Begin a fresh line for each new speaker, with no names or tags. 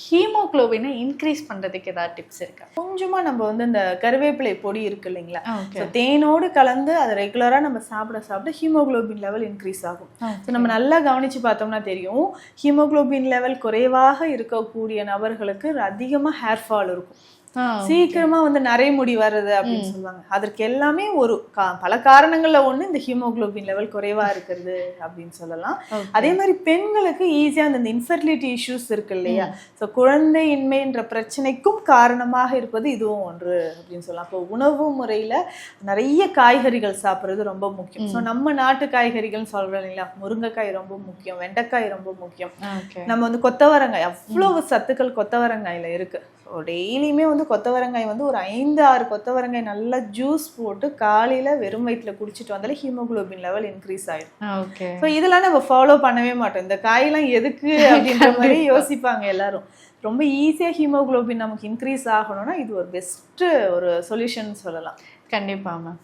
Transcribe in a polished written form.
ஹீமோகுளோபினை increase பண்றதுக்கு ஏதாவது tips இருக்கா?
கொஞ்சமா நம்ம வந்து இந்த கருவேப்பிலை பொடி இருக்கு இல்லைங்களா,
ஓகே.
தேனோடு கலந்து அதை ரெகுலரா நம்ம சாப்பிட சாப்பிட ஹீமோகுளோபின் லெவல் இன்க்ரீஸ் ஆகும். நம்ம நல்லா கவனிச்சு பார்த்தோம்னா தெரியும், ஹீமோகுளோபின் லெவல் குறைவாக இருக்கக்கூடிய நபர்களுக்கு அதிகமா ஹேர் ஃபால் இருக்கும், சீக்கிரமா வந்து நரைமுடி வருது அப்படின்னு சொல்லுவாங்க. அதற்கு எல்லாமே ஒரு பல காரணங்கள்ல ஒண்ணு இந்த ஹீமோகுளோபின் லெவல் குறைவா இருக்கிறது அப்படின்னு சொல்லலாம். அதே மாதிரி பெண்களுக்கு ஈஸியா இந்த இன்ஃபெர்டிலிட்டி இஷ்யூஸ் இருக்கு இல்லையா, ஸோ குழந்தையின்மைன்ற பிரச்சனைக்கும் காரணமாக இருப்பது இதுவும் ஒன்று அப்படின்னு சொல்லலாம். இப்போ உணவு முறையில நிறைய காய்கறிகள் சாப்பிட்றது ரொம்ப முக்கியம். ஸோ நம்ம நாட்டு காய்கறிகள் சொல்றோம் இல்லைங்களா, முருங்கைக்காய் ரொம்ப முக்கியம், வெண்டைக்காய் ரொம்ப முக்கியம். நம்ம வந்து கொத்தவரங்காய், அவ்வளவு சத்துக்கள் கொத்தவரங்காயில இருக்கு. ஸோ டெய்லியுமே வந்து கொத்தவரங்காய் வந்து ஒரு 5-6 கொத்தவரங்காய் நல்லா ஜூஸ் போட்டு காலையில வெறும் வயிற்றுல குடிச்சிட்டு வந்தாலே ஹீமோகுளோபின் லெவல் இன்க்ரீஸ் ஆயிடும். ஸோ இதெல்லாம் நம்ம ஃபாலோ பண்ணவே மாட்டோம். இந்த காயெல்லாம் எதுக்கு அப்படின்ற மாதிரி யோசிப்பாங்க எல்லாரும். ரொம்ப ஈஸியா ஹீமோகுளோபின் நமக்கு இன்க்ரீஸ் ஆகணும்னா இது ஒரு பெஸ்ட் ஒரு சொல்யூஷன் சொல்லலாம்.
கண்டிப்பா மேம்.